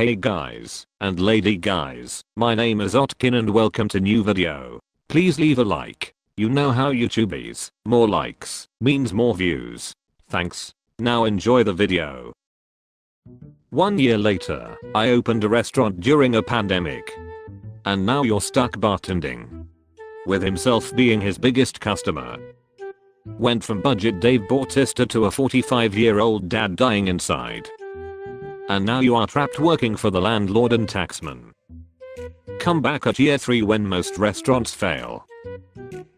Hey guys and lady guys, my name is Otkin and welcome to new video. Please leave a like. You know how YouTube is, more likes means more views. Thanks. Now enjoy the video. 1 year later, I opened a restaurant during a pandemic. And now you're stuck bartending. With himself being his biggest customer. Went from budget Dave Bautista to a 45-year-old dad dying inside. And now you are trapped working for the landlord and taxman. Come back at year 3 when most restaurants fail.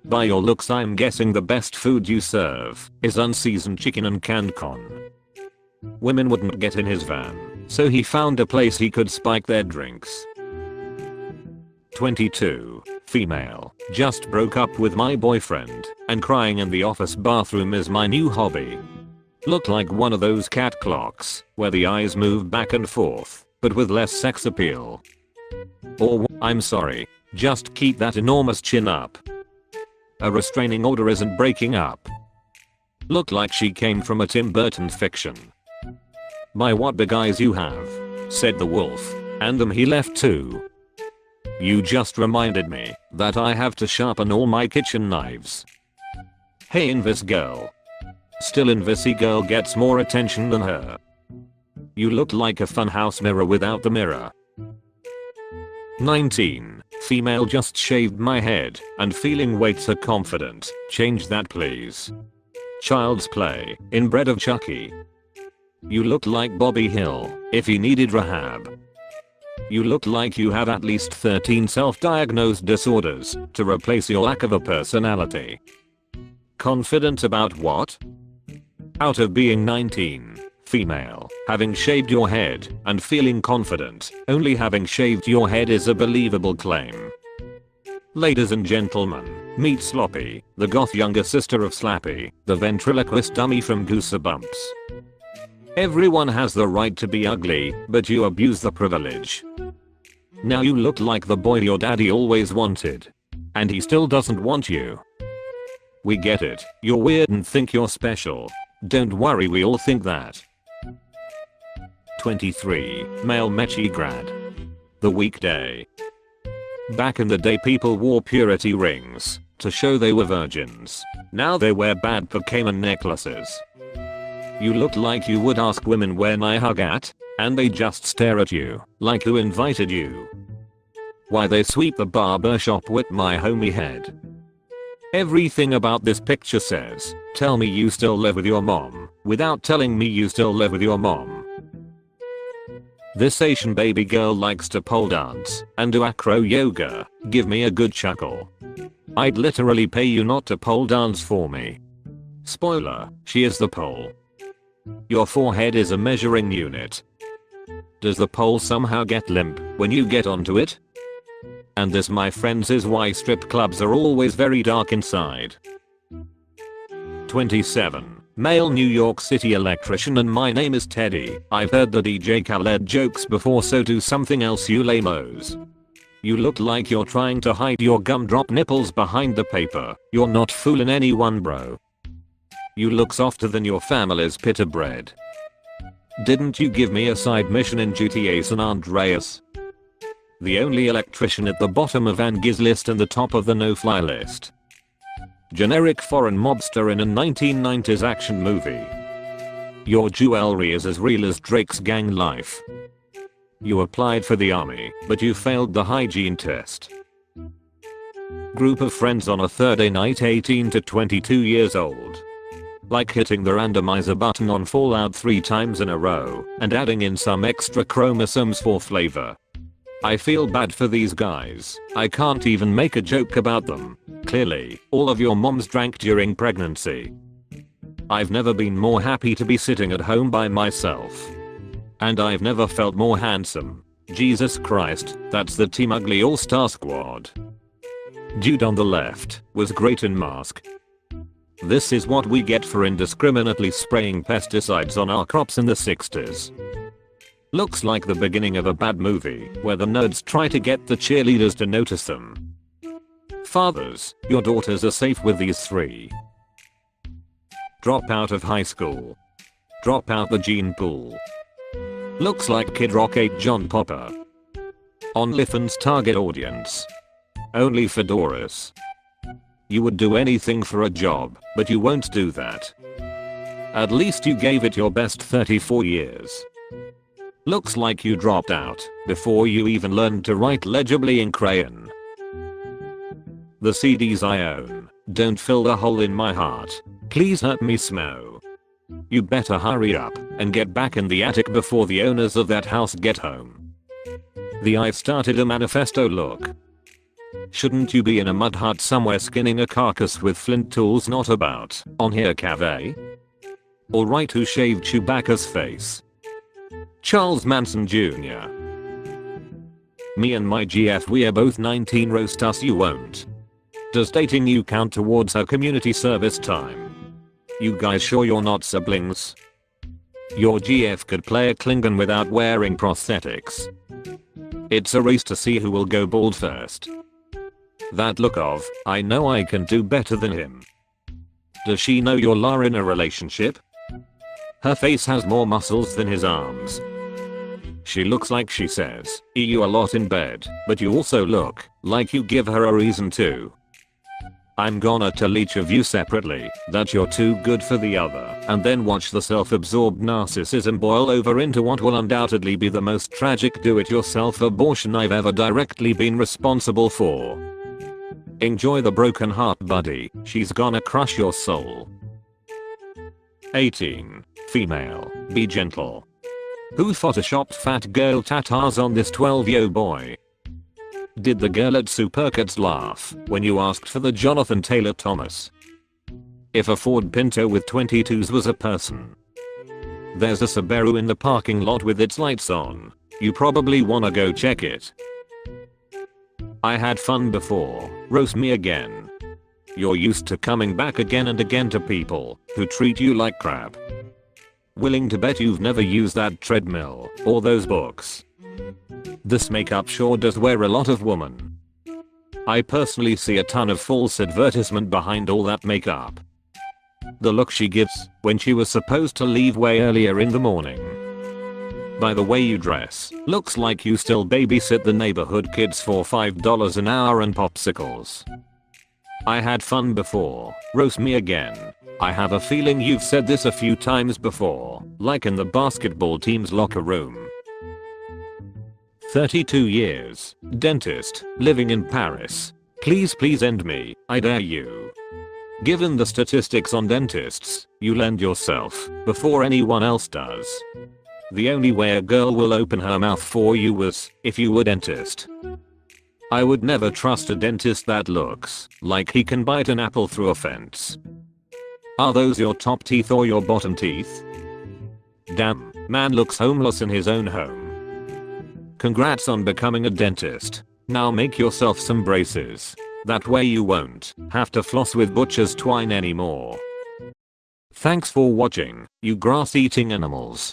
By your looks I'm guessing the best food you serve is unseasoned chicken and canned con. Women wouldn't get in his van, so he found a place he could spike their drinks. 22, female, just broke up with my boyfriend, and crying in the office bathroom is my new hobby. Look like one of those cat clocks, where the eyes move back and forth, but with less sex appeal. Or I'm sorry, just keep that enormous chin up. A restraining order isn't breaking up. Look like she came from a Tim Burton fiction. My what big eyes you have, said the wolf, and he left too. You just reminded me that I have to sharpen all my kitchen knives. Hey Invis girl. Still Invisi girl gets more attention than her. You look like a funhouse mirror without the mirror. 19, female just shaved my head and feeling way too confident. Change that please. Child's Play, inbred of Chucky. You look like Bobby Hill if he needed rehab. You look like you have at least 13 self-diagnosed disorders to replace your lack of a personality. Confident about what? Out of being 19, female, having shaved your head and feeling confident, only having shaved your head is a believable claim. Ladies and gentlemen, meet Sloppy, the goth younger sister of Slappy, the ventriloquist dummy from Goosebumps. Everyone has the right to be ugly, but you abuse the privilege. Now you look like the boy your daddy always wanted. And he still doesn't want you. We get it, you're weird and think you're special. Don't worry, we all think that. 23, male Mechi grad. The weekday. Back in the day people wore purity rings to show they were virgins. Now they wear bad Pokemon necklaces. You look like you would ask women when I hug at, and they just stare at you like who invited you. Why they sweep the barber shop with my homie head. Everything about this picture says, tell me you still live with your mom, without telling me you still live with your mom. This Asian baby girl likes to pole dance and do acro yoga, give me a good chuckle. I'd literally pay you not to pole dance for me. Spoiler, she is the pole. Your forehead is a measuring unit. Does the pole somehow get limp when you get onto it? And this my friends is why strip clubs are always very dark inside. 27, male New York City electrician and my name is Teddy. I've heard the DJ Khaled jokes before, so do something else you lamos. You look like you're trying to hide your gumdrop nipples behind the paper. You're not fooling anyone bro. You look softer than your family's pita bread. Didn't you give me a side mission in GTA San Andreas? The only electrician at the bottom of Angie's list and the top of the no-fly list. Generic foreign mobster in a 1990s action movie. Your jewelry is as real as Drake's gang life. You applied for the army, but you failed the hygiene test. Group of friends on a Thursday night 18 to 22 years old. Like hitting the randomizer button on Fallout 3 times in a row and adding in some extra chromosomes for flavor. I feel bad for these guys. I can't even make a joke about them. Clearly, all of your moms drank during pregnancy. I've never been more happy to be sitting at home by myself. And I've never felt more handsome. Jesus Christ, that's the Team Ugly All-Star Squad. Dude on the left was great in Mask. This is what we get for indiscriminately spraying pesticides on our crops in the 60s. Looks like the beginning of a bad movie where the nerds try to get the cheerleaders to notice them. Fathers, your daughters are safe with these 3. Drop out of high school. Drop out the gene pool. Looks like Kid Rock ate John Popper. OnlyFans target audience. Only fedoras. You would do anything for a job, but you won't do that. At least you gave it your best 34 years. Looks like you dropped out before you even learned to write legibly in Crayon. The CDs I own don't fill the hole in my heart. Please hurt me Smo. You better hurry up and get back in the attic before the owners of that house get home. I've started a manifesto look. Shouldn't you be in a mud hut somewhere skinning a carcass with flint tools not about on here cave? Alright, who shaved Chewbacca's face? Charles Manson Jr. Me and my GF, we are both 19. Roast us you won't. Does dating you count towards her community service time? You guys sure you're not siblings? Your GF could play a Klingon without wearing prosthetics. It's a race to see who will go bald first. That look of, I know I can do better than him. Does she know you're in a relationship? Her face has more muscles than his arms. She looks like she says you a lot in bed, but you also look like you give her a reason to. I'm gonna tell each of you separately that you're too good for the other, and then watch the self-absorbed narcissism boil over into what will undoubtedly be the most tragic do-it-yourself abortion I've ever directly been responsible for. Enjoy the broken heart, buddy. She's gonna crush your soul. 18. Female. Be gentle. Who photoshopped fat girl tatars on this 12-yo boy? Did the girl at Supercuts laugh when you asked for the Jonathan Taylor Thomas? If a Ford Pinto with 22s was a person. There's a Subaru in the parking lot with its lights on. You probably wanna go check it. I had fun before. Roast me again. You're used to coming back again and again to people who treat you like crap. Willing to bet you've never used that treadmill or those books. This makeup sure does wear a lot of woman. I personally see a ton of false advertisement behind all that makeup. The look she gives when she was supposed to leave way earlier in the morning. By the way you dress, looks like you still babysit the neighborhood kids for $5 an hour and popsicles. I had fun before. Roast me again. I have a feeling you've said this a few times before, like in the basketball team's locker room. 32 years, dentist, living in Paris. Please end me, I dare you. Given the statistics on dentists, you'll end yourself before anyone else does. The only way a girl will open her mouth for you was if you were dentist. I would never trust a dentist that looks like he can bite an apple through a fence. Are those your top teeth or your bottom teeth? Damn, man looks homeless in his own home. Congrats on becoming a dentist. Now make yourself some braces. That way you won't have to floss with butcher's twine anymore. Thanks for watching, you grass-eating animals.